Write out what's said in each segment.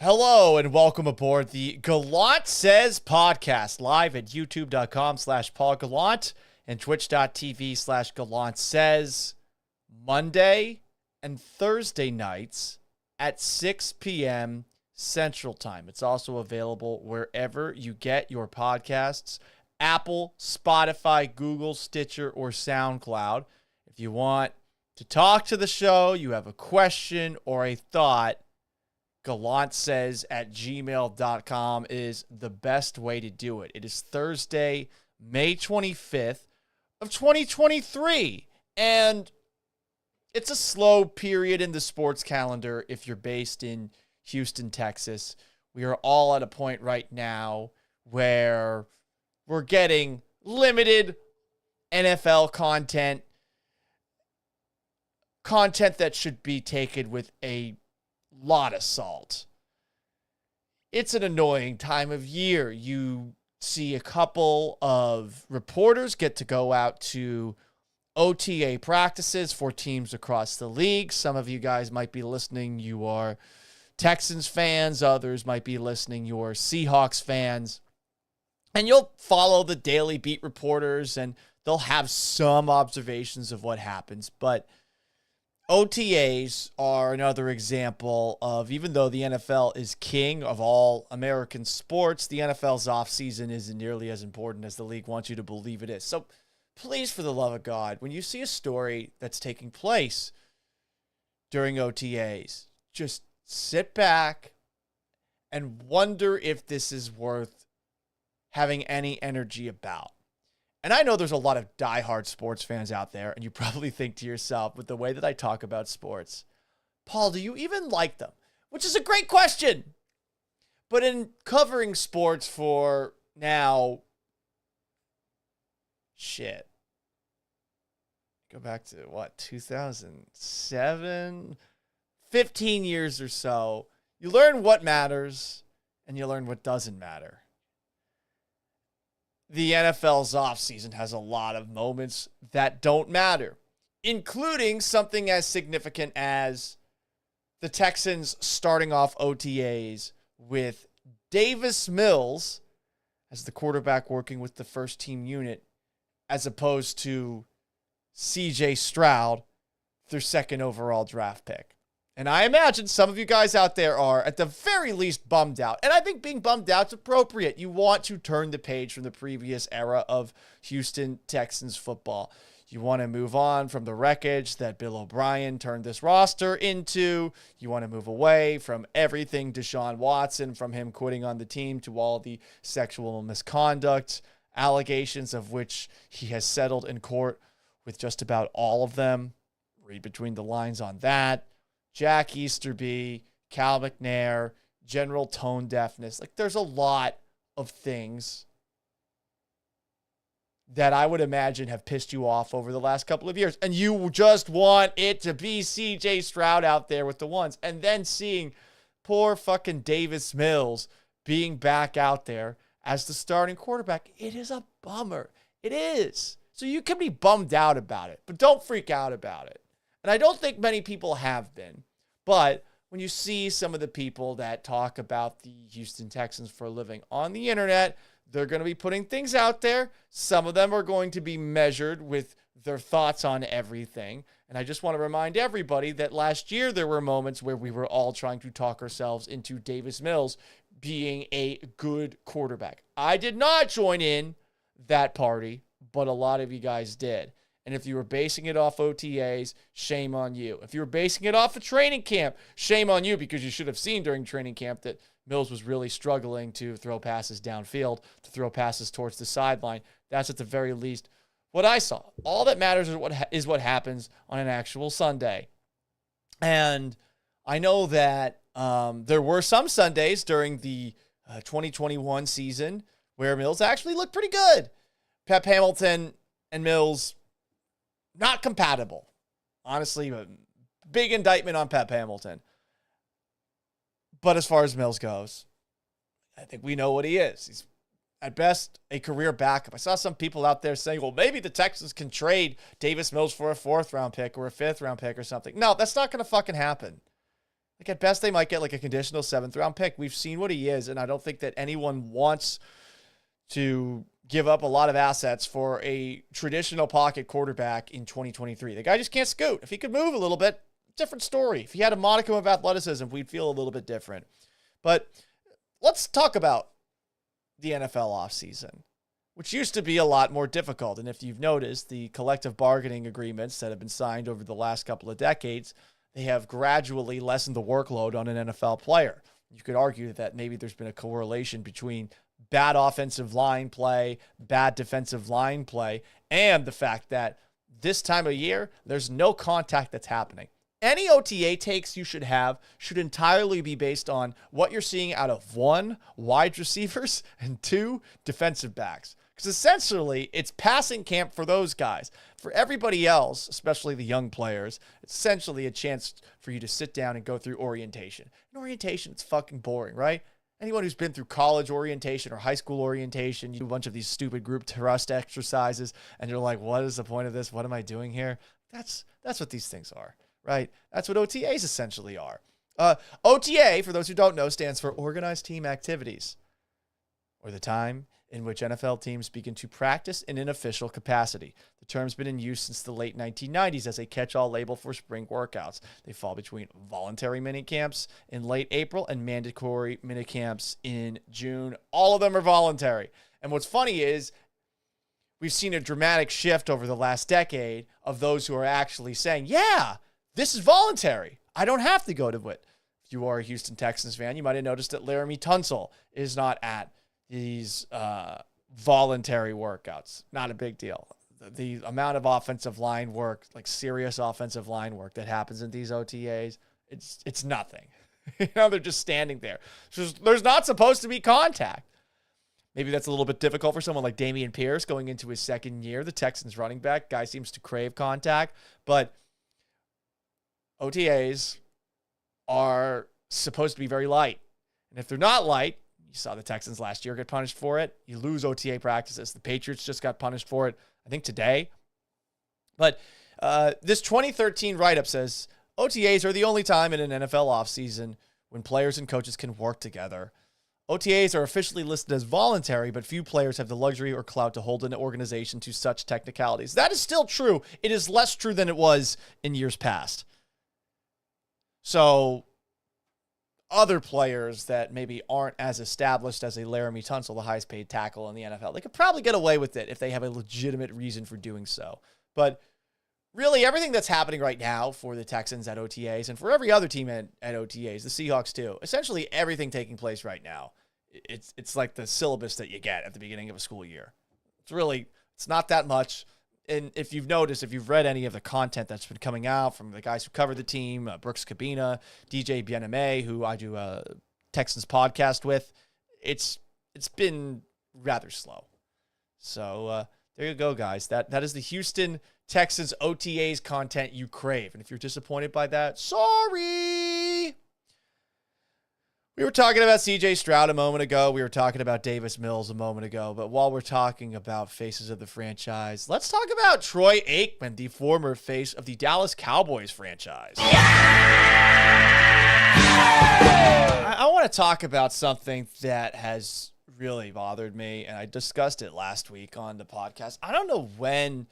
Hello and welcome aboard the Gallant Says podcast, live at youtube.com/Paul Gallant and twitch.tv/Gallant Says, Monday and Thursday nights at 6 p.m. Central Time. It's also available wherever you get your podcasts, Apple, Spotify, Google, Stitcher, or SoundCloud. If you want to talk to the show, you have a question or a thought, gallantsays@gmail.com is the best way to do it. It is Thursday, May 25th of 2023. And it's a slow period in the sports calendar if you're based in Houston, Texas. We are all at a point right now where we're getting limited NFL content that should be taken with a lot of salt. It's an annoying time of year. You see a couple of reporters get to go out to OTA practices for teams across the league. Some of you guys might be listening. You are Texans fans. Others might be listening. You are Seahawks fans. And you'll follow the daily beat reporters and they'll have some observations of what happens. But OTAs are another example of, even though the NFL is king of all American sports, the NFL's offseason isn't nearly as important as the league wants you to believe it is. So please, for the love of God, when you see a story that's taking place during OTAs, just sit back and wonder if this is worth having any energy about. And I know there's a lot of diehard sports fans out there, and you probably think to yourself, with the way that I talk about sports, Paul, do you even like them? Which is a great question. But in covering sports for now, go back to 2007? 15 years or so, you learn what matters, and you learn what doesn't matter. The NFL's offseason has a lot of moments that don't matter, including something as significant as the Texans starting off OTAs with Davis Mills as the quarterback working with the first team unit, as opposed to CJ Stroud, their second overall draft pick. And I imagine some of you guys out there are, at the very least, bummed out. And I think being bummed out is appropriate. You want to turn the page from the previous era of Houston Texans football. You want to move on from the wreckage that Bill O'Brien turned this roster into. You want to move away from everything Deshaun Watson, from him quitting on the team to all the sexual misconduct allegations, of which he has settled in court with just about all of them. Read between the lines on that. Jack Easterby, Cal McNair, general tone deafness. Like, there's a lot of things that I would imagine have pissed you off over the last couple of years. And you just want it to be CJ Stroud out there with the ones. And then seeing poor fucking Davis Mills being back out there as the starting quarterback, it is a bummer. It is. So you can be bummed out about it, but don't freak out about it. And I don't think many people have been. But when you see some of the people that talk about the Houston Texans for a living on the internet, they're going to be putting things out there. Some of them are going to be measured with their thoughts on everything. And I just want to remind everybody that last year there were moments where we were all trying to talk ourselves into Davis Mills being a good quarterback. I did not join in that party, but a lot of you guys did. And if you were basing it off OTAs, shame on you. If you were basing it off a training camp, shame on you, because you should have seen during training camp that Mills was really struggling to throw passes downfield, to throw passes towards the sideline. That's at the very least what I saw. All that matters is what happens on an actual Sunday. And I know that there were some Sundays during the 2021 season where Mills actually looked pretty good. Pep Hamilton and Mills, not compatible. Honestly, a big indictment on Pep Hamilton. But as far as Mills goes, I think we know what he is. He's, at best, a career backup. I saw some people out there saying, well, maybe the Texans can trade Davis Mills for a 4th-round pick or a 5th-round pick or something. No, that's not going to fucking happen. Like at best, they might get like a conditional 7th round pick. We've seen what he is, and I don't think that anyone wants to give up a lot of assets for a traditional pocket quarterback in 2023. The guy just can't scoot. If he could move a little bit, different story. If he had a modicum of athleticism, we'd feel a little bit different. But let's talk about the NFL offseason, which used to be a lot more difficult. And if you've noticed, the collective bargaining agreements that have been signed over the last couple of decades, they have gradually lessened the workload on an NFL player. You could argue that maybe there's been a correlation between bad offensive line play, bad defensive line play, and the fact that this time of year, there's no contact that's happening. Any OTA takes you should have should entirely be based on what you're seeing out of 1, wide receivers, and 2, defensive backs. Because essentially, it's passing camp for those guys. For everybody else, especially the young players, it's essentially a chance for you to sit down and go through orientation. In orientation, it's fucking boring, right? Anyone who's been through college orientation or high school orientation, you do a bunch of these stupid group thrust exercises, and you're like, what is the point of this? What am I doing here? That's what these things are, right? That's what OTAs essentially are. OTA, for those who don't know, stands for Organized Team Activities, or the time in which NFL teams begin to practice in an official capacity. The term's been in use since the late 1990s as a catch-all label for spring workouts. They fall between voluntary minicamps in late April and mandatory minicamps in June. All of them are voluntary. And what's funny is we've seen a dramatic shift over the last decade of those who are actually saying, yeah, this is voluntary. I don't have to go to it. If you are a Houston Texans fan, you might have noticed that Laramie Tunsil is not at these voluntary workouts. Not a big deal. The amount of offensive line work, like serious offensive line work that happens in these OTAs, it's nothing. They're just standing there. So there's not supposed to be contact. Maybe that's a little bit difficult for someone like Dameon Pierce going into his second year. The Texans running back guy seems to crave contact, but OTAs are supposed to be very light. And if they're not light, you saw the Texans last year get punished for it. You lose OTA practices. The Patriots just got punished for it, I think, today. But this 2013 write-up says, OTAs are the only time in an NFL offseason when players and coaches can work together. OTAs are officially listed as voluntary, but few players have the luxury or clout to hold an organization to such technicalities. That is still true. It is less true than it was in years past. So other players that maybe aren't as established as a Laramie Tunsil, the highest paid tackle in the NFL, they could probably get away with it if they have a legitimate reason for doing so. But really, everything that's happening right now for the Texans at OTAs and for every other team at OTAs, the Seahawks too, essentially everything taking place right now, it's like the syllabus that you get at the beginning of a school year. It's not that much. And if you've noticed, if you've read any of the content that's been coming out from the guys who cover the team, Brooks Cabina, DJ Bien-Aimé, who I do a Texans podcast with, it's been rather slow. So there you go, guys. That is the Houston Texans OTAs content you crave. And if you're disappointed by that, sorry. We were talking about CJ Stroud a moment ago. We were talking about Davis Mills a moment ago. But while we're talking about faces of the franchise, let's talk about Troy Aikman, the former face of the Dallas Cowboys franchise. Yeah! I want to talk about something that has really bothered me, and I discussed it last week on the podcast. I don't know when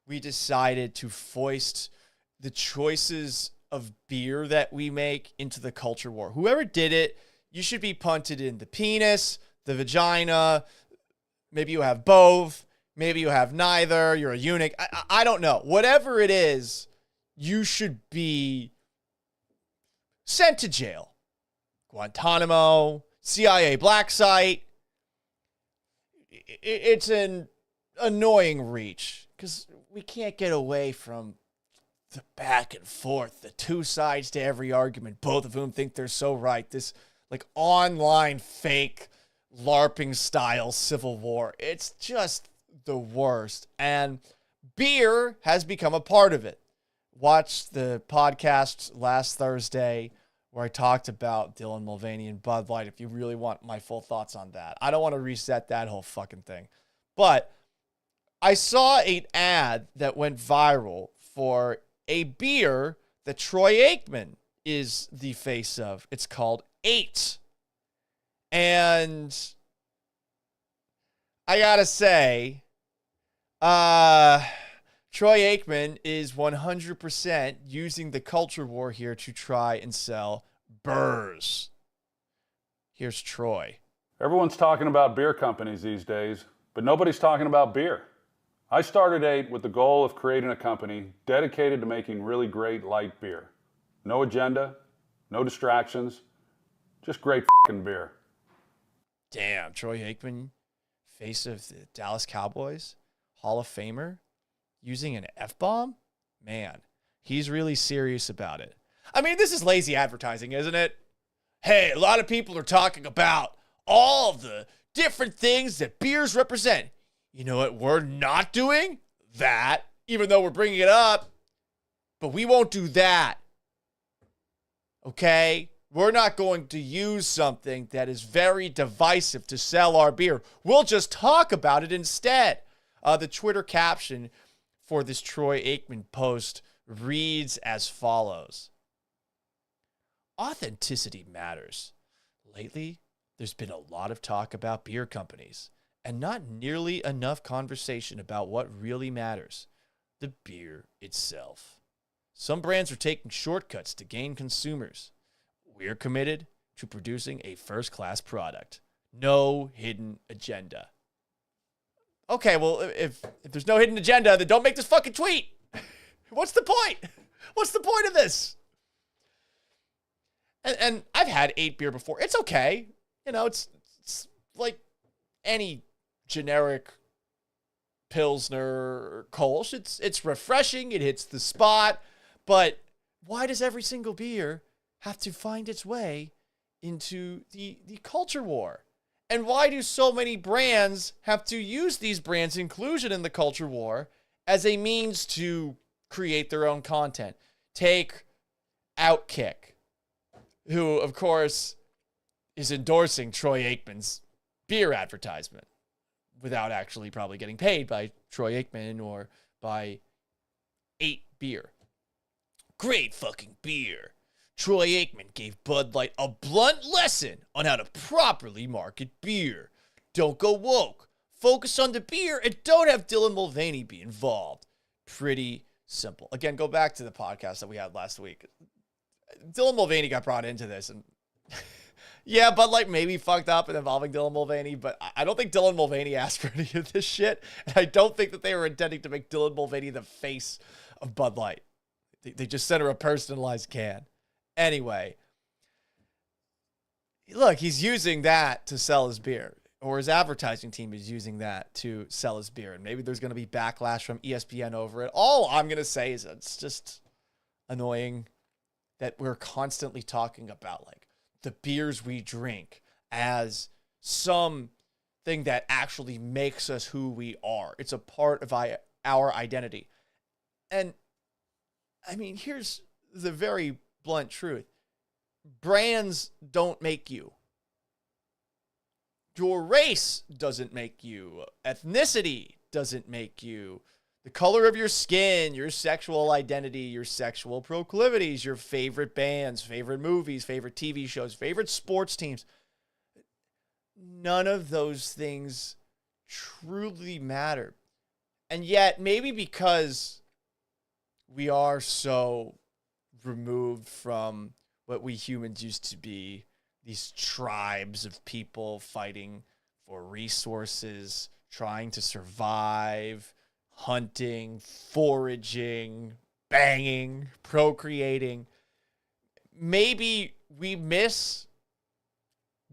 we decided to foist the choices of beer that we make into the culture war. Whoever did it, you should be punted in the penis, the vagina. Maybe you have both. Maybe you have neither. You're a eunuch. I don't know. Whatever it is, you should be sent to jail. Guantanamo, CIA black site. It's an annoying reach because we can't get away from the back and forth, the two sides to every argument, both of whom think they're so right. This like online fake LARPing style civil war. It's just the worst. And beer has become a part of it. Watch the podcast last Thursday where I talked about Dylan Mulvaney and Bud Light if you really want my full thoughts on that. I don't want to reset that whole fucking thing. But I saw an ad that went viral for a beer that Troy Aikman is the face of. It's called 8. And I gotta say, Troy Aikman is 100% using the culture war here to try and sell burrs. Here's Troy. Everyone's talking about beer companies these days, but nobody's talking about beer. I started 8 with the goal of creating a company dedicated to making really great light beer. No agenda, no distractions, just great fucking beer. Damn, Troy Aikman, face of the Dallas Cowboys, Hall of Famer, using an F-bomb? Man, he's really serious about it. I mean, this is lazy advertising, isn't it? Hey, a lot of people are talking about all the different things that beers represent. You know what we're not doing? That, even though we're bringing it up, but we won't do that. Okay? We're not going to use something that is very divisive to sell our beer. We'll just talk about it instead. The Twitter caption for this Troy Aikman post reads as follows. Authenticity matters. Lately, there's been a lot of talk about beer companies and not nearly enough conversation about what really matters, the beer itself. Some brands are taking shortcuts to gain consumers. We're committed to producing a first-class product. No hidden agenda. Okay, well, if there's no hidden agenda, then don't make this fucking tweet. What's the point? What's the point of this? And I've had 8 beer before. It's okay. You know, it's like any generic Pilsner or Kolsch. It's refreshing. It hits the spot. But why does every single beer have to find its way into the culture war? And why do so many brands have to use these brands' inclusion in the culture war as a means to create their own content? Take Outkick, who, of course, is endorsing Troy Aikman's beer advertisement without actually probably getting paid by Troy Aikman or by 8 beer. Great fucking beer. Troy Aikman gave Bud Light a blunt lesson on how to properly market beer. Don't go woke. Focus on the beer and don't have Dylan Mulvaney be involved. Pretty simple. Again, go back to the podcast that we had last week. Dylan Mulvaney got brought into this, and yeah, Bud Light maybe fucked up in involving Dylan Mulvaney, but I don't think Dylan Mulvaney asked for any of this shit, and I don't think that they were intending to make Dylan Mulvaney the face of Bud Light. They just sent her a personalized can. Anyway, look, he's using that to sell his beer, or his advertising team is using that to sell his beer, and maybe there's going to be backlash from ESPN over it. All I'm going to say is it's just annoying that we're constantly talking about like the beers we drink as something that actually makes us who we are. It's a part of our identity. And I mean, here's the very blunt truth. Brands don't make you. Your race doesn't make you. Ethnicity doesn't make you. The color of your skin, your sexual identity, your sexual proclivities, your favorite bands, favorite movies, favorite TV shows, favorite sports teams. None of those things truly matter. And yet, maybe because we are so removed from what we humans used to be, these tribes of people fighting for resources, trying to survive, hunting, foraging, banging, procreating. Maybe we miss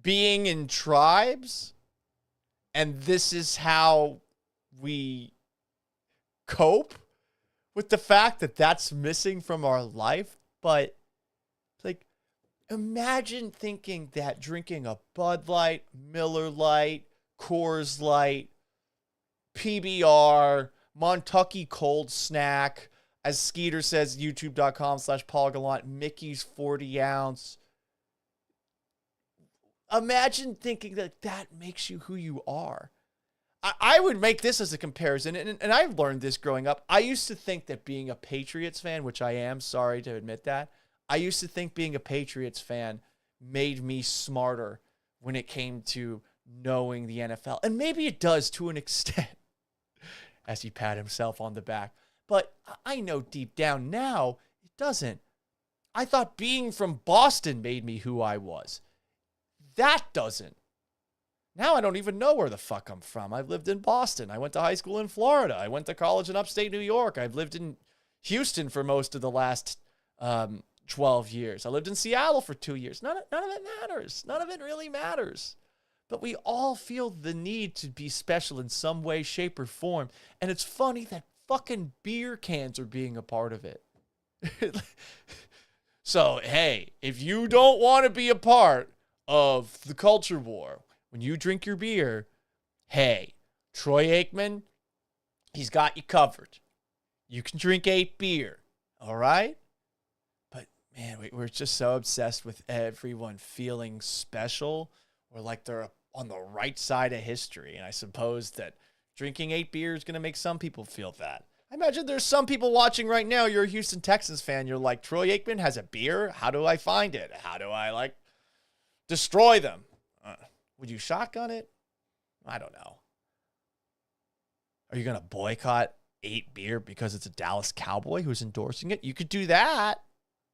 being in tribes, and this is how we cope with the fact that that's missing from our life. But like, imagine thinking that drinking a Bud Light, Miller Lite, Coors Light, PBR, Montucky Cold Snack, as Skeeter says, youtube.com/Paul Gallant, Mickey's 40 ounce. Imagine thinking that that makes you who you are. I would make this as a comparison, and I've learned this growing up. I used to think that being a Patriots fan, which I am, sorry to admit that, I used to think being a Patriots fan made me smarter when it came to knowing the NFL. And maybe it does to an extent, as he pat himself on the back. But I know deep down now, it doesn't. I thought being from Boston made me who I was. That doesn't. Now I don't even know where the fuck I'm from. I've lived in Boston. I went to high school in Florida. I went to college in upstate New York. I've lived in Houston for most of the last 12 years. I lived in Seattle for 2 years. None of it matters. None of it really matters. But we all feel the need to be special in some way, shape, or form. And it's funny that fucking beer cans are being a part of it. So, hey, if you don't want to be a part of the culture war, when you drink your beer, hey, Troy Aikman, he's got you covered. You can drink 8 beer, all right? But, man, we're just so obsessed with everyone feeling special or like they're on the right side of history. And I suppose that drinking 8 beer is going to make some people feel that. I imagine there's some people watching right now. You're a Houston Texans fan. You're like, Troy Aikman has a beer? How do I find it? How do I, destroy them? Would you shotgun it? I don't know. Are you going to boycott 8 beer because it's a Dallas Cowboy who's endorsing it? You could do that.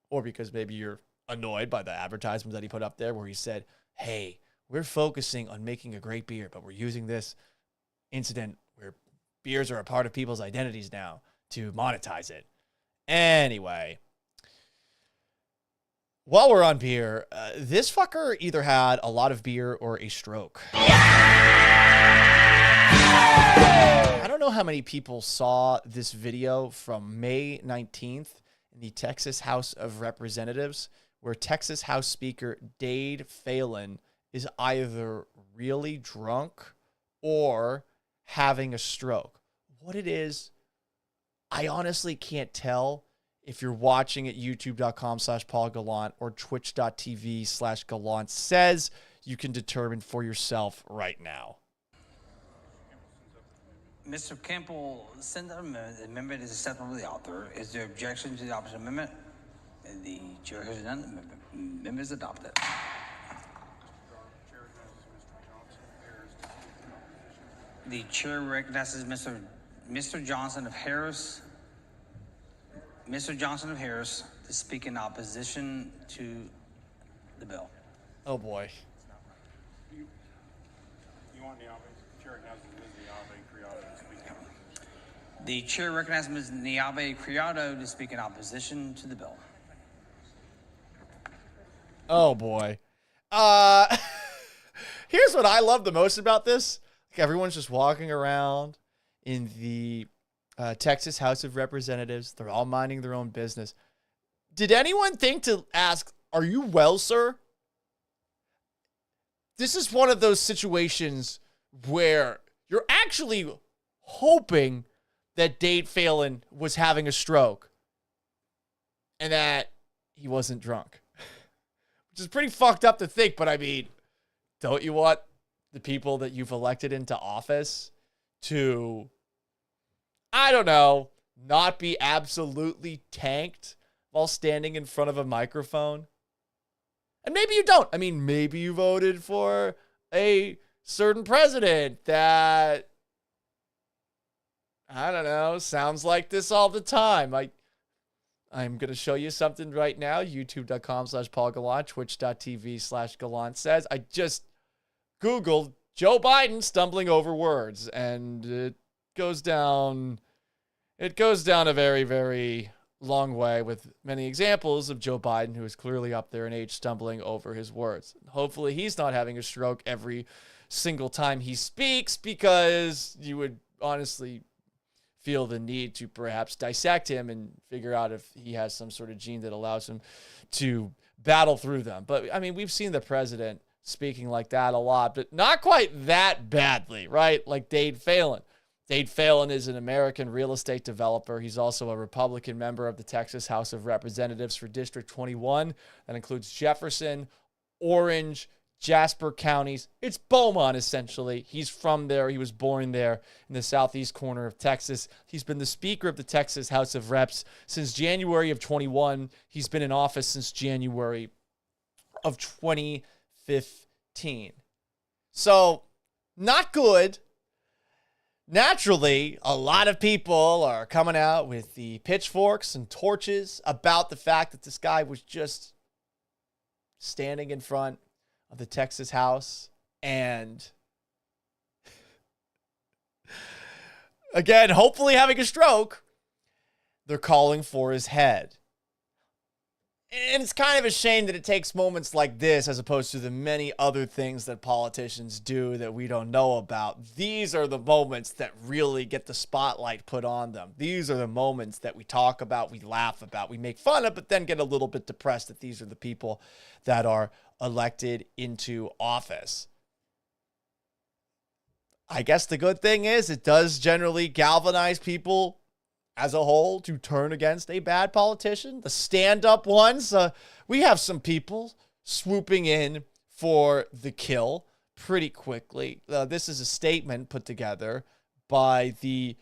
Or because maybe you're annoyed by the advertisement that he put up there where he said, hey, we're focusing on making a great beer, but we're using this incident where beers are a part of people's identities now to monetize it. Anyway, while we're on beer, this fucker either had a lot of beer or a stroke. I don't know how many people saw this video from May 19th in the Texas House of Representatives, where Texas House Speaker Dade Phelan is either really drunk or having a stroke. What it is, I honestly can't tell. If you're watching at youtube.com/Paul Gallant or twitch.tv/Gallant says, you can determine for yourself right now. Mr. Campbell, send out amendment. The amendment is acceptable to the author. Is there objection to the opposite amendment? The chair has none. The amendment is adopted. The chair recognizes Mr. Johnson of Harris. Mr. Johnson of Harris to speak in opposition to the bill. Oh boy. You want the chair recognizes Ms. Niave Criado to speak. The chair recognizes Ms. Niave Criado to speak in opposition to the bill. Oh boy. Here's what I love the most about this. Like everyone's just walking around in the Texas House of Representatives. They're all minding their own business. Did anyone think to ask, are you well, sir? This is one of those situations where you're actually hoping that Dade Phelan was having a stroke and that he wasn't drunk. Which is pretty fucked up to think, but I mean, don't you want the people that you've elected into office to, I don't know, not be absolutely tanked while standing in front of a microphone? And maybe you don't. I mean, maybe you voted for a certain president that, I don't know, sounds like this all the time. I'm going to show you something right now. YouTube.com/Paul Gallant, Twitch.tv/Gallant says. I just Googled Joe Biden stumbling over words, and it goes down a very, very long way with many examples of Joe Biden, who is clearly up there in age, stumbling over his words. Hopefully he's not having a stroke every single time he speaks, because you would honestly feel the need to perhaps dissect him and figure out if he has some sort of gene that allows him to battle through them. But, I mean, we've seen the president speaking like that a lot, but not quite that badly, right? Like Dade Phelan. Dade Phelan is an American real estate developer. He's also a Republican member of the Texas House of Representatives for District 21. That includes Jefferson, Orange, Jasper counties. It's Beaumont, essentially. He's from there. He was born there in the southeast corner of Texas. He's been the Speaker of the Texas House of Reps since January of 21. He's been in office since January of 2015. So, not good. Naturally, a lot of people are coming out with the pitchforks and torches about the fact that this guy was just standing in front of the Texas House and, again, hopefully having a stroke. They're calling for his head. And it's kind of a shame that it takes moments like this as opposed to the many other things that politicians do that we don't know about. These are the moments that really get the spotlight put on them. These are the moments that we talk about, we laugh about, we make fun of, but then get a little bit depressed that these are the people that are elected into office. I guess the good thing is it does generally galvanize people as a whole to turn against a bad politician. The stand-up ones, we have some people swooping in for the kill pretty quickly. This is a statement put together by the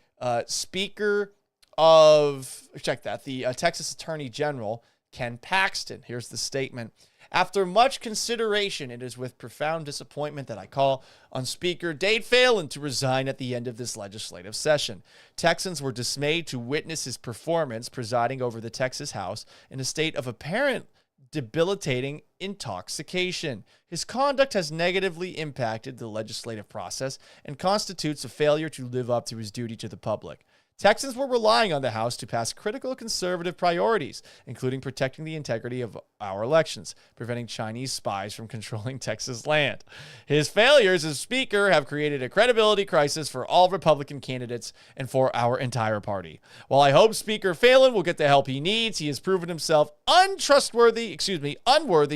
Speaker of, the Texas Attorney General, Ken Paxton. Here's the statement. After much consideration, it is with profound disappointment that I call on Speaker Dade Phelan to resign at the end of this legislative session. Texans were dismayed to witness his performance presiding over the Texas House in a state of apparent debilitating intoxication. His conduct has negatively impacted the legislative process and constitutes a failure to live up to his duty to the public. Texans were relying on the House to pass critical conservative priorities, including protecting the integrity of our elections, preventing Chinese spies from controlling Texas land. His failures as Speaker have created a credibility crisis for all Republican candidates and for our entire party. While I hope Speaker Phelan will get the help he needs, he has proven himself unworthy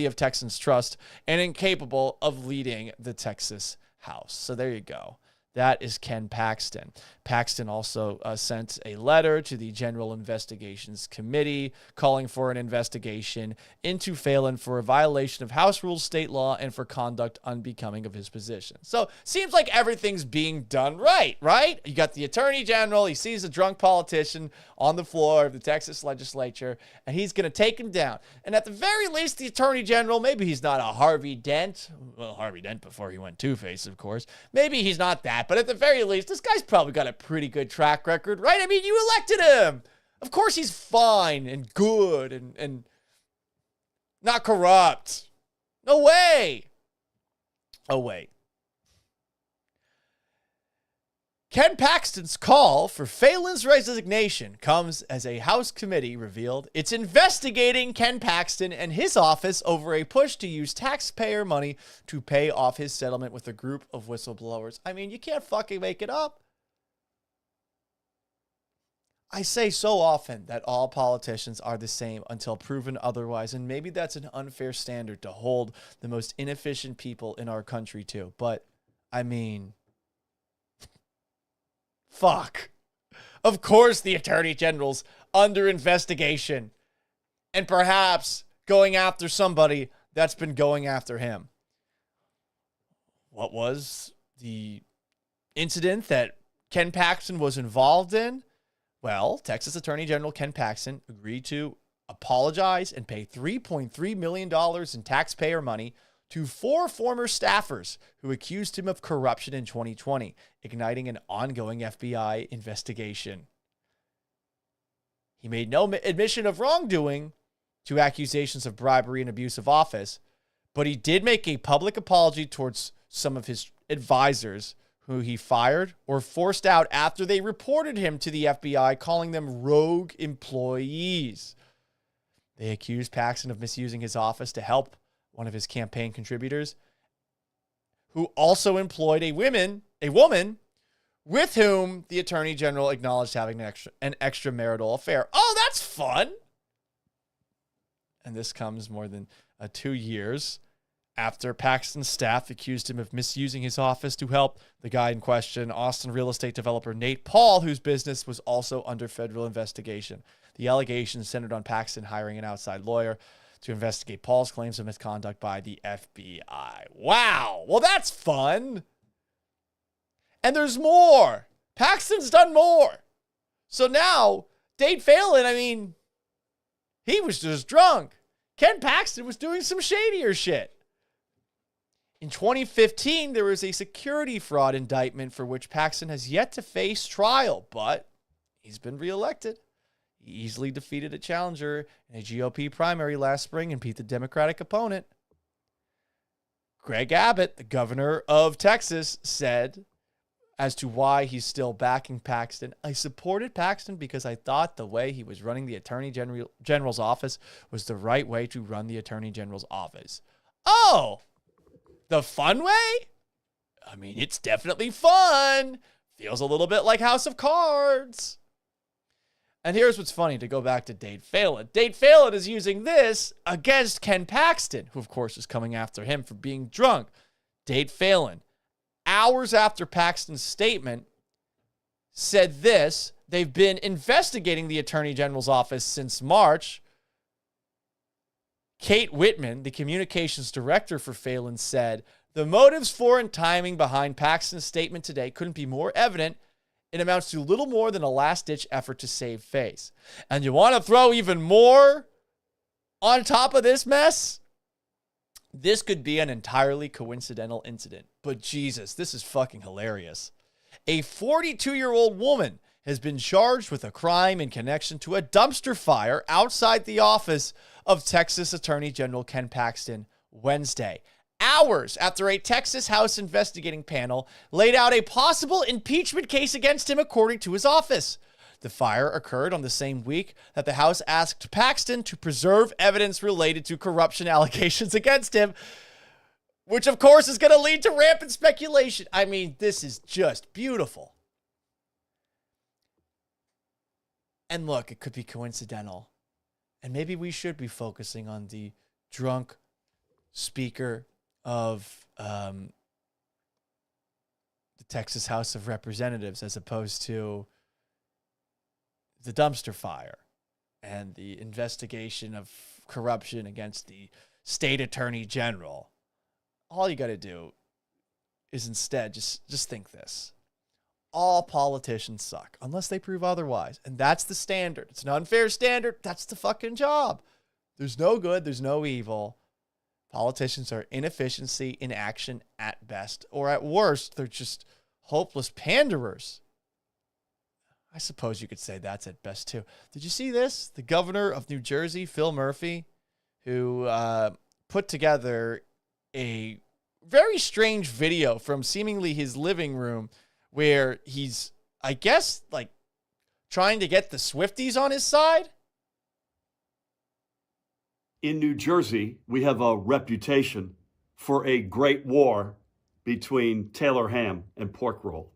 of Texans' trust and incapable of leading the Texas House. So there you go. That is Ken Paxton. Paxton also sent a letter to the General Investigations Committee calling for an investigation into Phelan for a violation of House rules, state law, and for conduct unbecoming of his position. So, seems like everything's being done right? You got the Attorney General. He sees a drunk politician on the floor of the Texas legislature, and he's going to take him down. And at the very least, the Attorney General, maybe he's not a Harvey Dent. Well, Harvey Dent before he went Two-Face, of course. Maybe he's not that. But at the very least, this guy's probably got a pretty good track record, right? I mean, you elected him. Of course he's fine and good and not corrupt. No way. Oh, wait. Ken Paxton's call for Phelan's resignation comes as a House committee revealed it's investigating Ken Paxton and his office over a push to use taxpayer money to pay off his settlement with a group of whistleblowers. I mean, you can't fucking make it up. I say so often that all politicians are the same until proven otherwise, and maybe that's an unfair standard to hold the most inefficient people in our country to. But, I mean, fuck. Of course the Attorney General's under investigation and perhaps going after somebody that's been going after him. What was the incident that Ken Paxton was involved in? Well, Texas Attorney General Ken Paxton agreed to apologize and pay $3.3 million in taxpayer money to 4 former staffers who accused him of corruption in 2020, igniting an ongoing FBI investigation. He made no admission of wrongdoing to accusations of bribery and abuse of office, but he did make a public apology towards some of his advisors who he fired or forced out after they reported him to the FBI, calling them rogue employees. They accused Paxton of misusing his office to help one of his campaign contributors, who also employed a woman with whom the Attorney General acknowledged having an extramarital affair. Oh, that's fun. And this comes more than 2 years after Paxton's staff accused him of misusing his office to help the guy in question, Austin real estate developer Nate Paul, whose business was also under federal investigation. The allegations centered on Paxton hiring an outside lawyer to investigate Paul's claims of misconduct by the FBI. Wow. Well, that's fun. And there's more. Paxton's done more. So now, Dade Phelan, I mean, he was just drunk. Ken Paxton was doing some shadier shit. In 2015, there was a security fraud indictment for which Paxton has yet to face trial, but he's been reelected. He easily defeated a challenger in a GOP primary last spring and beat the Democratic opponent. Greg Abbott, the governor of Texas, said as to why he's still backing Paxton, I supported Paxton because I thought the way he was running the Attorney General's office was the right way to run the Attorney General's office. Oh, the fun way? I mean, it's definitely fun. Feels a little bit like House of Cards. And here's what's funny, to go back to Dade Phelan. Dade Phelan is using this against Ken Paxton, who, of course, is coming after him for being drunk. Dade Phelan, hours after Paxton's statement, said this: they've been investigating the Attorney General's office since March. Kate Whitman, the communications director for Phelan, said, the motives for and timing behind Paxton's statement today couldn't be more evident. It amounts to little more than a last-ditch effort to save face. And you want to throw even more on top of this mess? This could be an entirely coincidental incident. But Jesus, this is fucking hilarious. A 42-year-old woman has been charged with a crime in connection to a dumpster fire outside the office of Texas Attorney General Ken Paxton Wednesday, hours after a Texas House investigating panel laid out a possible impeachment case against him, according to his office. The fire occurred on the same week that the House asked Paxton to preserve evidence related to corruption allegations against him, which, of course, is going to lead to rampant speculation. I mean, this is just beautiful. And look, it could be coincidental. And maybe we should be focusing on the drunk speaker of the Texas House of Representatives as opposed to the dumpster fire and the investigation of corruption against the state attorney general. All you got to do is instead just think this. All politicians suck unless they prove otherwise. And that's the standard. It's an unfair standard. That's the fucking job. There's no good. There's no evil. Politicians are inefficiency in action at best, or at worst, they're just hopeless panderers. I suppose you could say that's at best too. Did you see this? The governor of New Jersey, Phil Murphy, who put together a very strange video from seemingly his living room where he's, I guess, like trying to get the Swifties on his side. In New Jersey, we have a reputation for a great war between Taylor ham and pork roll.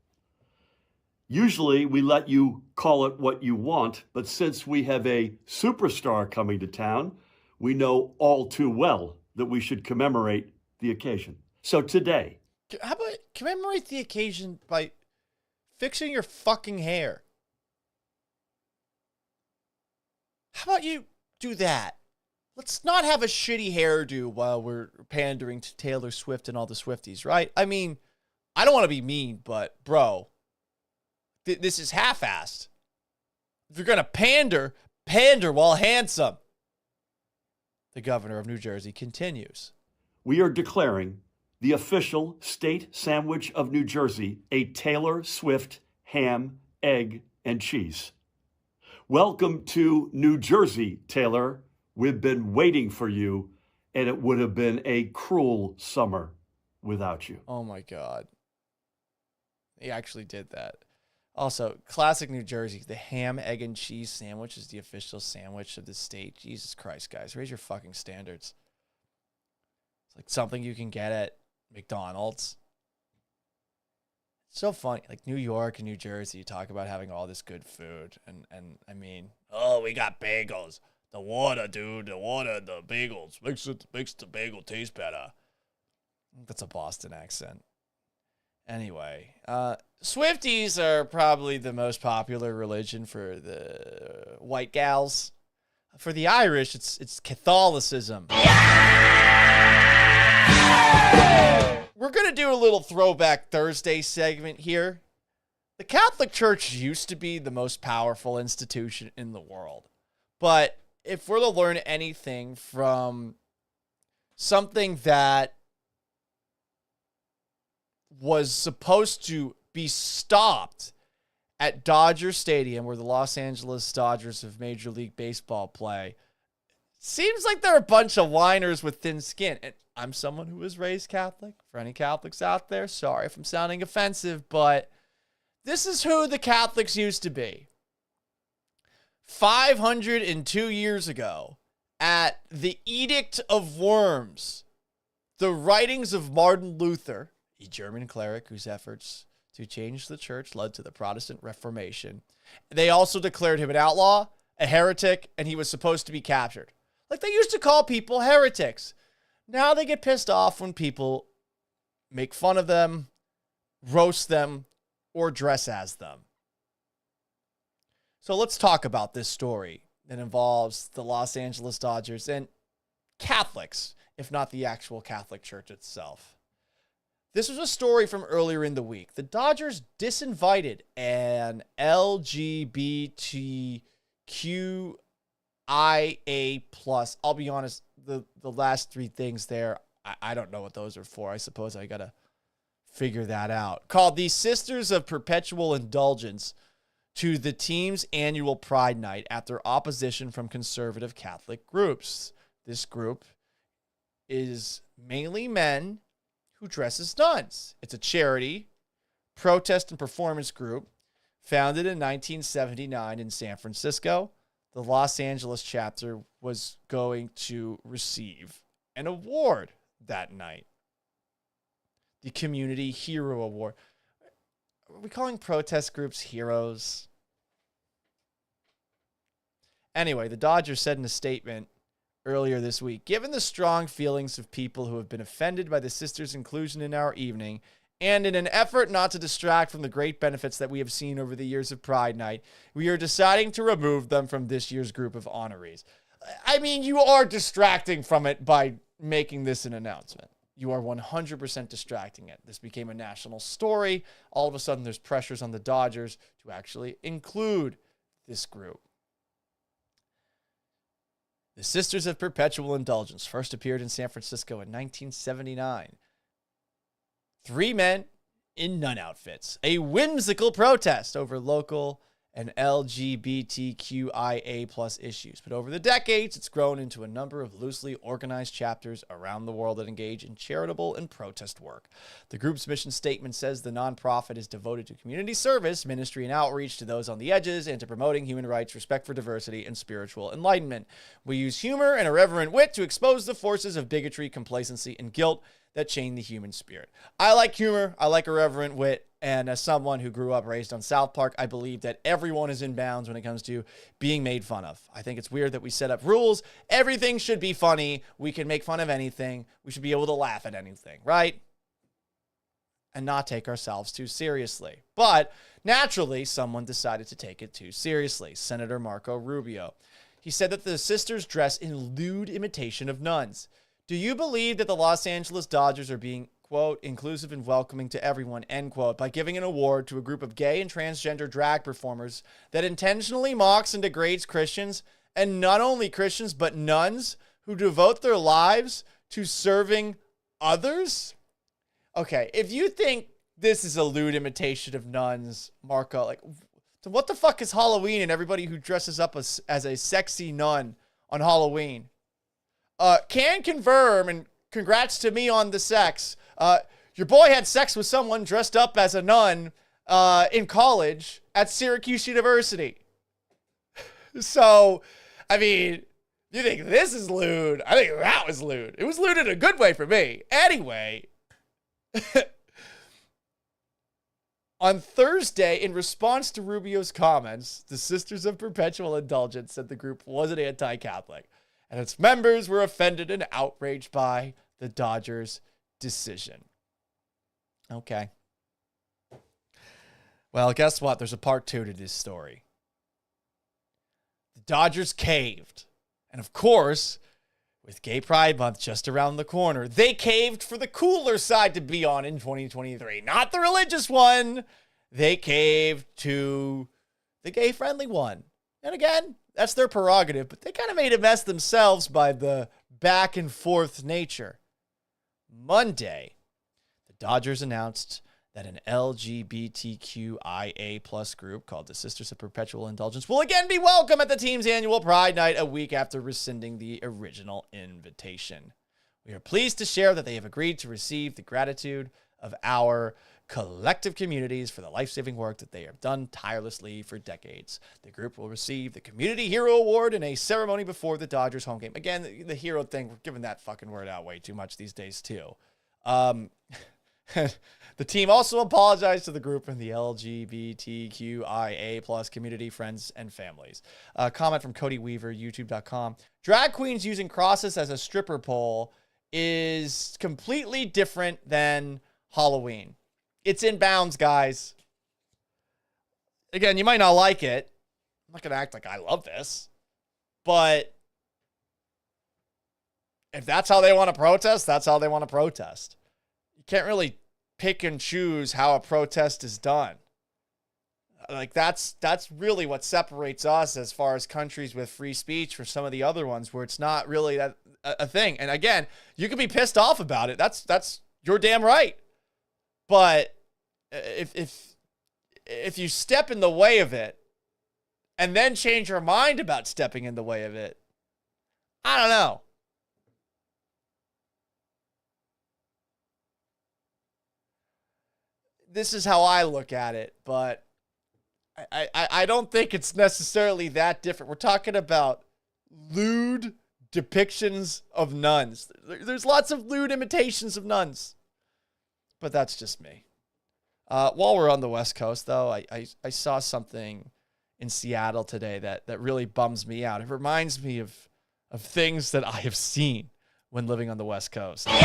Usually, we let you call it what you want, but since we have a superstar coming to town, we know all too well that we should commemorate the occasion. So today... How about commemorate the occasion by fixing your fucking hair? How about you do that? Let's not have a shitty hairdo while we're pandering to Taylor Swift and all the Swifties, right? I mean, I don't want to be mean, but bro, this is half-assed. If you're going to pander while handsome. The governor of New Jersey continues. We are declaring the official state sandwich of New Jersey a Taylor Swift ham, egg, and cheese. Welcome to New Jersey, Taylor. We've been waiting for you, and it would have been a cruel summer without you. Oh, my God. He actually did that. Also, classic New Jersey. The ham, egg, and cheese sandwich is the official sandwich of the state. Jesus Christ, guys. Raise your fucking standards. It's like something you can get at McDonald's. It's so funny. Like New York and New Jersey, you talk about having all this good food. And I mean, oh, we got bagels. The water, dude. The water, the bagels. Makes the bagel taste better. That's a Boston accent. Anyway, Swifties are probably the most popular religion for the white gals. For the Irish, it's Catholicism. We're going to do a little Throwback Thursday segment here. The Catholic Church used to be the most powerful institution in the world. But if we're to learn anything from something that was supposed to be stopped at Dodger Stadium, where the Los Angeles Dodgers of Major League Baseball play, seems like they're a bunch of whiners with thin skin. And I'm someone who was raised Catholic. For any Catholics out there, sorry if I'm sounding offensive, but this is who the Catholics used to be. 502 years ago, at the Edict of Worms, the writings of Martin Luther, a German cleric whose efforts to change the church led to the Protestant Reformation. They also declared him an outlaw, a heretic, and he was supposed to be captured. Like they used to call people heretics. Now they get pissed off when people make fun of them, roast them, or dress as them. So let's talk about this story that involves the Los Angeles Dodgers and Catholics, if not the actual Catholic Church itself. This was a story from earlier in the week. The Dodgers disinvited an LGBTQIA+. I'll be honest, the last three things there, I don't know what those are for. I suppose I got to figure that out. Called the Sisters of Perpetual Indulgence to the team's annual Pride Night after opposition from conservative Catholic groups. This group is mainly men who dress as nuns. It's a charity, protest, and performance group founded in 1979 in San Francisco. The Los Angeles chapter was going to receive an award that night. The Community Hero Award. Are we calling protest groups heroes? Anyway, the Dodgers said in a statement earlier this week, given the strong feelings of people who have been offended by the sisters' inclusion in our evening, and in an effort not to distract from the great benefits that we have seen over the years of Pride Night, we are deciding to remove them from this year's group of honorees. I mean, you are distracting from it by making this an announcement. You are 100% distracting it. This became a national story. All of a sudden, there's pressures on the Dodgers to actually include this group. The Sisters of Perpetual Indulgence first appeared in San Francisco in 1979. 3 men in nun outfits. A whimsical protest over local and LGBTQIA+ issues. But over the decades, it's grown into a number of loosely organized chapters around the world that engage in charitable and protest work. The group's mission statement says the nonprofit is devoted to community service, ministry, and outreach to those on the edges, and to promoting human rights, respect for diversity, and spiritual enlightenment. We use humor and irreverent wit to expose the forces of bigotry, complacency, and guilt that chain the human spirit. I like humor. I like irreverent wit. And as someone who grew up raised on South Park, I believe that everyone is in bounds when it comes to being made fun of. I think it's weird that we set up rules. Everything should be funny. We can make fun of anything. We should be able to laugh at anything, right? And not take ourselves too seriously. But naturally, someone decided to take it too seriously. Senator Marco Rubio. He said that the sisters dress in lewd imitation of nuns. Do you believe that the Los Angeles Dodgers are being, quote, inclusive and welcoming to everyone, end quote, by giving an award to a group of gay and transgender drag performers that intentionally mocks and degrades Christians, and not only Christians, but nuns who devote their lives to serving others? Okay, if you think this is a lewd imitation of nuns, Marco, like, what the fuck is Halloween and everybody who dresses up as a sexy nun on Halloween? Can confirm, and congrats to me on the sex. Your boy had sex with someone dressed up as a nun in college at Syracuse University. So, I mean, you think this is lewd? I think that was lewd. It was lewd in a good way for me. Anyway, on Thursday, in response to Rubio's comments, the Sisters of Perpetual Indulgence said the group wasn't anti-Catholic, and its members were offended and outraged by the Dodgers' decision. Okay. Well, guess what? There's a part 2 to this story. The Dodgers caved And of course, with Gay Pride Month just around the corner, they caved for the cooler side to be on in 2023. Not the religious one. They caved to the gay-friendly one. And again, that's their prerogative, but they kind of made a mess themselves by the back and forth nature. Monday, the Dodgers announced that an LGBTQIA plus group called the Sisters of Perpetual Indulgence will again be welcome at the team's annual Pride Night a week after rescinding the original invitation. We are pleased to share that they have agreed to receive the gratitude of our collective communities for the life-saving work that they have done tirelessly for decades. The group will receive the Community Hero Award in a ceremony before the Dodgers home game. Again, the hero thing, we're giving that fucking word out way too much these days, too. The team also apologized to the group and the LGBTQIA plus community, friends, and families. A comment from Cody Weaver, YouTube.com. Drag queens using crosses as a stripper pole is completely different than Halloween. It's in bounds, guys. Again, you might not like it. I'm not going to act like I love this. But if that's how they want to protest, that's how they want to protest. You can't really pick and choose how a protest is done. Like that's really what separates us as far as countries with free speech from some of the other ones where it's not really that a thing. And again, you can be pissed off about it. That's your damn right. But if you step in the way of it and then change your mind about stepping in the way of it, I don't know. This is how I look at it, but I don't think it's necessarily that different. We're talking about lewd depictions of nuns. There's lots of lewd imitations of nuns, but that's just me. While we're on the West Coast, though, I saw something in Seattle today that really bums me out. It reminds me of things that I have seen when living on the West Coast. No, shut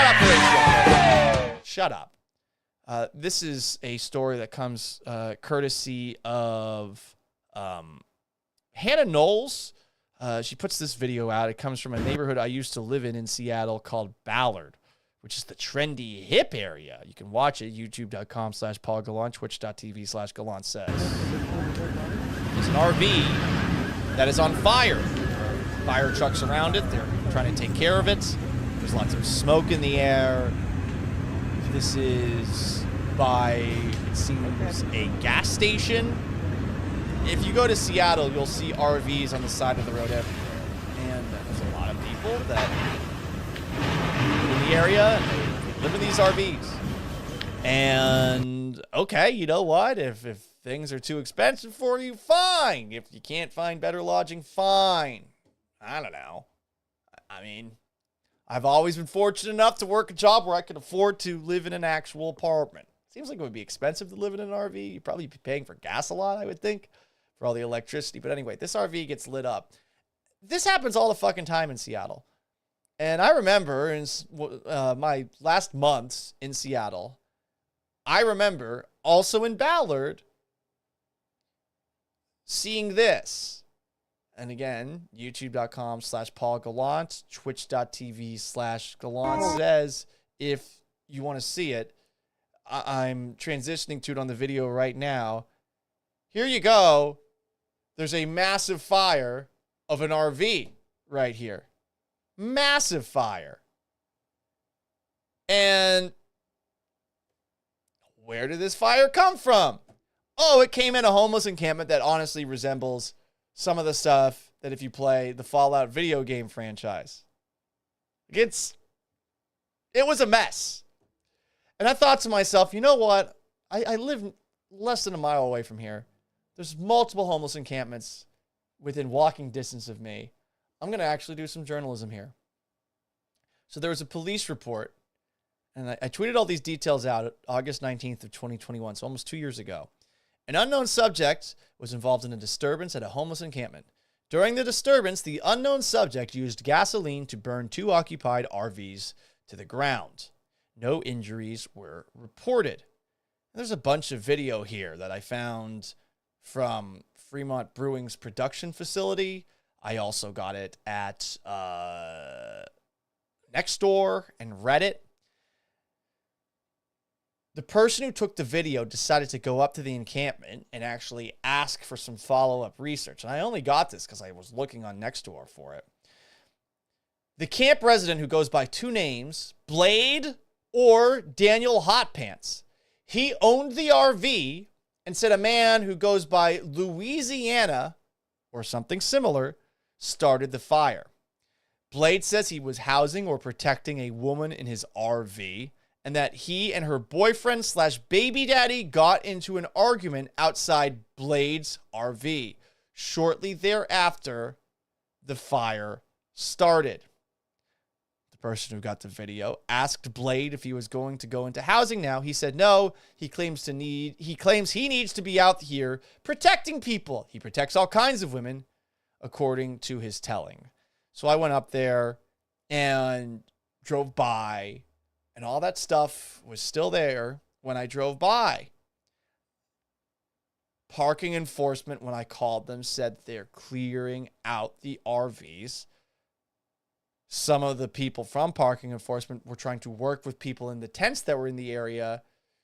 up, Horatio. Shut up. This is a story that comes courtesy of Hannah Knowles. She puts this video out. It comes from a neighborhood I used to live in Seattle called Ballard, which is the trendy hip area. You can watch it, youtube.com/Paul Gallant, twitch.tv/Gallant says. There's an RV that is on fire. Fire trucks around it. They're trying to take care of it. There's lots of smoke in the air. This is by, it seems, a gas station. If you go to Seattle, you'll see RVs on the side of the road everywhere. And there's a lot of people that live in the area and they live in these RVs. And, okay, you know what? If things are too expensive for you, fine. If you can't find better lodging, fine. I don't know. I mean, I've always been fortunate enough to work a job where I could afford to live in an actual apartment. Seems like it would be expensive to live in an RV. You'd probably be paying for gas a lot, I would think, for all the electricity. But anyway, this RV gets lit up. This happens all the fucking time in Seattle. And I remember in my last months in Seattle, I remember also in Ballard seeing this. And again, youtube.com/Paul Gallant, twitch.tv/Gallant says, if you want to see it, I'm transitioning to it on the video right now. Here you go. There's a massive fire of an RV right here. Massive fire. And where did this fire come from? Oh, it came in a homeless encampment that honestly resembles some of the stuff that if you play the Fallout video game franchise. It was a mess. And I thought to myself, you know what? I live less than a mile away from here. There's multiple homeless encampments within walking distance of me. I'm going to actually do some journalism here. So there was a police report, and I tweeted all these details out August 19th of 2021, so almost 2 years ago. An unknown subject was involved in a disturbance at a homeless encampment. During the disturbance, the unknown subject used gasoline to burn 2 occupied RVs to the ground. No injuries were reported. There's a bunch of video here that I found from Fremont Brewing's production facility. I also got it at Nextdoor and Reddit. The person who took the video decided to go up to the encampment and actually ask for some follow-up research. And I only got this because I was looking on Nextdoor for it. The camp resident who goes by two names, Blade or Daniel Hot Pants. He owned the RV and said a man who goes by Louisiana or something similar started the fire. Blade says he was housing or protecting a woman in his RV and that he and her boyfriend / baby daddy got into an argument outside Blade's RV. Shortly thereafter, the fire started. The person who got the video asked Blade if he was going to go into housing now. He said no. He claims he needs to be out here protecting people. He protects all kinds of women, according to his telling. So I went up there and drove by, and all that stuff was still there when I drove by. Parking enforcement, when I called them, said they're clearing out the RVs. Some of the people from parking enforcement were trying to work with people in the tents that were in the area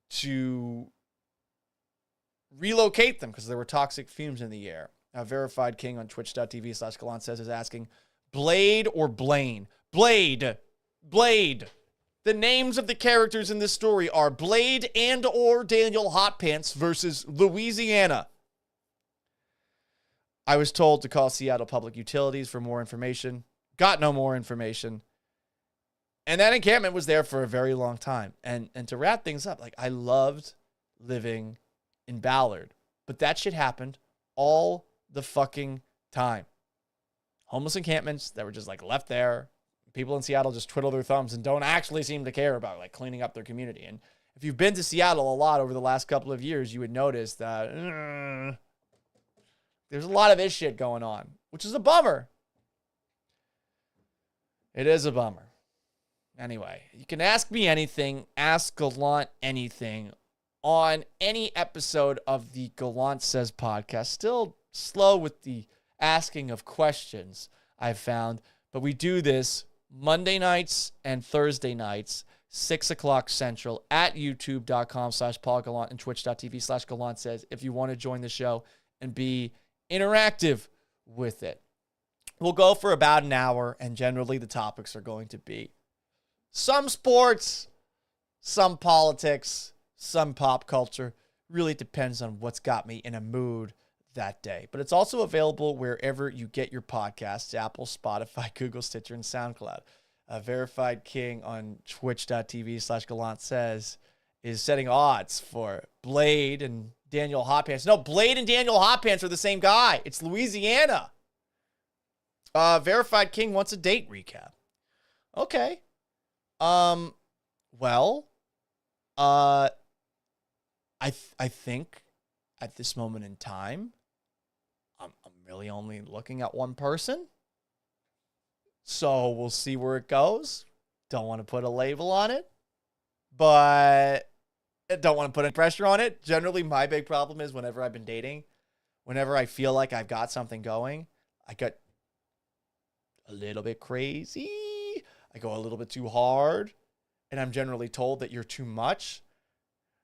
to relocate them because there were toxic fumes in the air. Now, Verified King on twitch.tv/Gallant says is asking, Blade or Blaine? Blade. Blade. The names of the characters in this story are Blade and or Daniel Hot Pants versus Louisiana. I was told to call Seattle Public Utilities for more information. Got no more information. And that encampment was there for a very long time. And to wrap things up, like, I loved living in Ballard, but that shit happened all the fucking time. Homeless encampments that were just like left there. People in Seattle just twiddle their thumbs and don't actually seem to care about like cleaning up their community. And if you've been to Seattle a lot over the last couple of years, you would notice that there's a lot of this shit going on, which is a bummer. It is a bummer. Anyway, you can ask me anything, ask Gallant anything on any episode of the Gallant Says podcast. Still slow with the asking of questions, I've found, but we do this Monday nights and Thursday nights, 6 o'clock Central at youtube.com/Paul Gallant and twitch.tv/Gallant Says if you want to join the show and be interactive with it. We'll go for about an hour, and generally the topics are going to be some sports, some politics, some pop culture. Really depends on what's got me in a mood that day. But it's also available wherever you get your podcasts, Apple, Spotify, Google, Stitcher, and SoundCloud. Verified King on twitch.tv/Gallant Says is setting odds for Blade and Daniel Hot Pants. No, Blade and Daniel Hot Pants are the same guy. It's Louisiana. Verified King wants a date recap. Okay. Well, I think at this moment in time, I'm really only looking at one person. So we'll see where it goes. Don't want to put a label on it, but I don't want to put any pressure on it. Generally, my big problem is whenever I've been dating, whenever I feel like I've got something going, I get a little bit crazy. I go a little bit too hard, and I'm generally told that you're too much.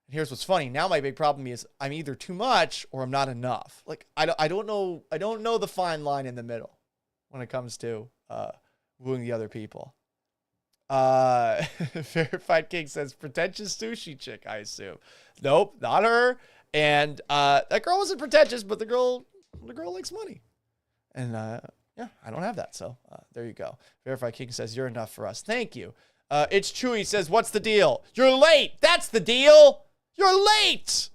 And here's what's funny. Now my big problem is I'm either too much or I'm not enough. Like I don't know the fine line in the middle when it comes to wooing the other people. Verified King says pretentious sushi chick, I assume. Nope, not her. And that girl wasn't pretentious, but the girl likes money. And yeah, I don't have that. So there you go. Verified King says you're enough for us. Thank you. It's Chewy says, what's the deal? You're late. That's the deal. You're late.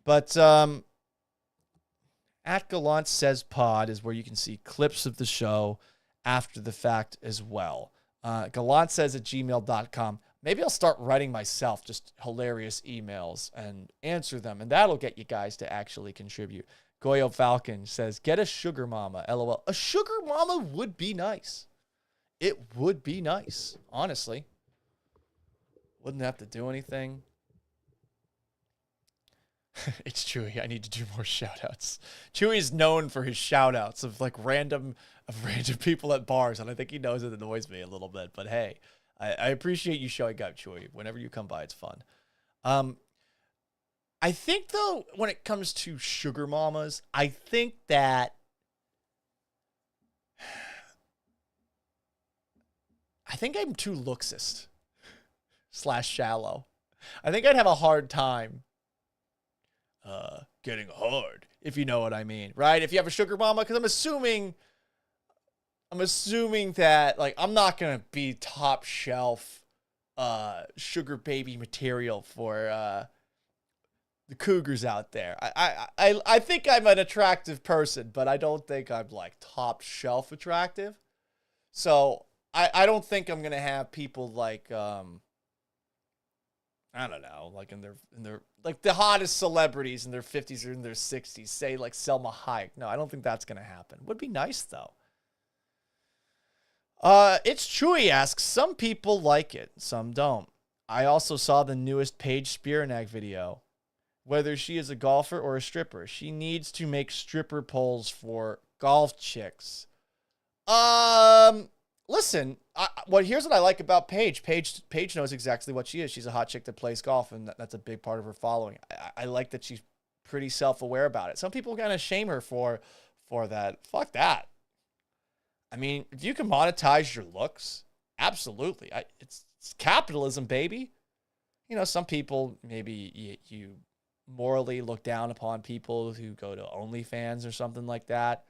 But at Gallant Says Pod is where you can see clips of the show after the fact as well. GallantSays@gmail.com. Maybe I'll start writing myself just hilarious emails and answer them, and that'll get you guys to actually contribute. Goyo Falcon says, get a sugar mama, LOL. A sugar mama would be nice. It would be nice, honestly. Wouldn't have to do anything. It's Chewy. I need to do more shout outs. Chewy is known for his shout outs of like random people at bars, and I think he knows it annoys me a little bit. But hey, I appreciate you showing up, Chewy. Whenever you come by, it's fun. I think though, when it comes to sugar mamas, I think I'm too looksist / shallow. I think I'd have a hard time getting hard, if you know what I mean, right? If you have a sugar mama, because I'm assuming that like I'm not gonna be top shelf sugar baby material for the cougars out there. I think I'm an attractive person, but I don't think I'm like top shelf attractive. So I don't think I'm gonna have people like I don't know, like in their like the hottest celebrities in their 50s or in their 60s, say like Selma Hayek. No, I don't think that's gonna happen. Would be nice though. It's Chewy asks, some people like it, some don't. I also saw the newest Paige Spiranak video. Whether she is a golfer or a stripper, she needs to make stripper poles for golf chicks. Listen, here's what I like about Paige. Paige knows exactly what she is. She's a hot chick that plays golf, and that's a big part of her following. I like that she's pretty self-aware about it. Some people kind of shame her for that. Fuck that. I mean, if you can monetize your looks, absolutely. It's capitalism, baby. You know, some people, maybe you morally look down upon people who go to OnlyFans or something like that.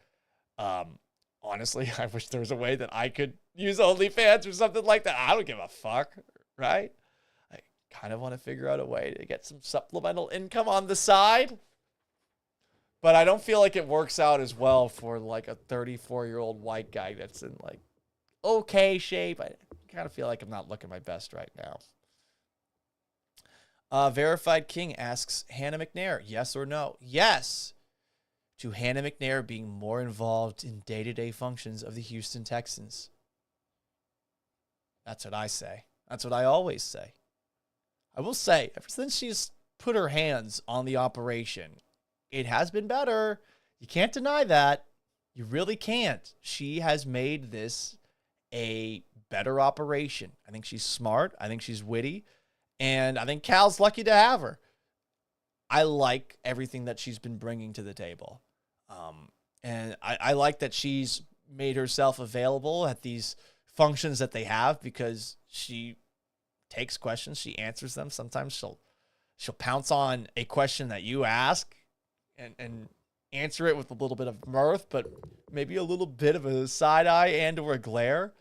Honestly, I wish there was a way that I could use OnlyFans or something like that. I don't give a fuck, right? I kind of want to figure out a way to get some supplemental income on the side. But I don't feel like it works out as well for like a 34-year-old white guy that's in like okay shape. I kind of feel like I'm not looking my best right now. Verified King asks Hannah McNair, yes or no? Yes to Hannah McNair being more involved in day-to-day functions of the Houston Texans. That's what I say. That's what I always say. I will say, ever since she's put her hands on the operation, it has been better. You can't deny that. You really can't. She has made this a better operation. I think she's smart. I think she's witty. And I think Cal's lucky to have her. I like everything that she's been bringing to the table. And I like that she's made herself available at these functions that they have, because she takes questions, she answers them. Sometimes she'll pounce on a question that you ask and answer it with a little bit of mirth, but maybe a little bit of a side eye and or a glare.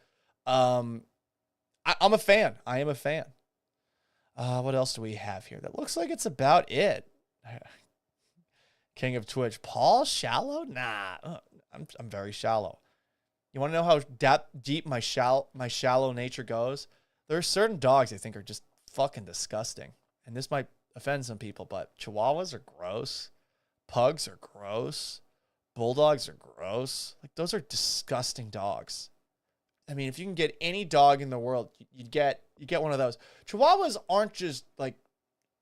I'm a fan. I am a fan. What else do we have here? That looks like it's about it. King of Twitch, Paul shallow? Nah, I'm very shallow. You want to know how deep my shallow nature goes? There are certain dogs I think are just fucking disgusting, and this might offend some people, but Chihuahuas are gross. Pugs are gross. Bulldogs are gross. Like, those are disgusting dogs. I mean, if you can get any dog in the world, you get one of those. Chihuahuas aren't just like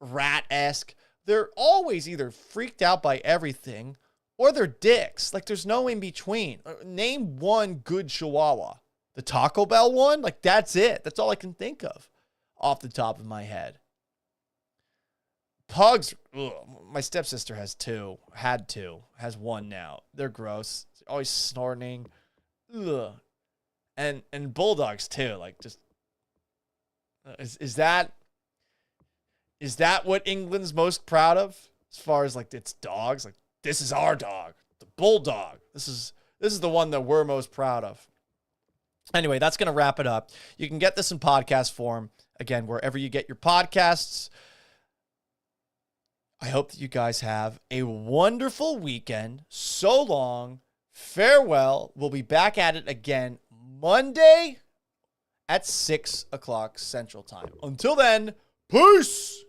rat-esque. They're always either freaked out by everything or they're dicks. Like, there's no in between. Name one good Chihuahua. The Taco Bell one? Like, that's it. That's all I can think of off the top of my head. Pugs, ugh, my stepsister has has one now. They're gross. Always snorting. Ugh. And bulldogs too. Like, just is that what England's most proud of as far as like its dogs? Like, this is our dog, the bulldog. This is the one that we're most proud of. Anyway, that's going to wrap it up. You can get this in podcast form, again, wherever you get your podcasts. I hope that you guys have a wonderful weekend. So long. Farewell. We'll be back at it again Monday at 6 o'clock Central Time. Until then, peace.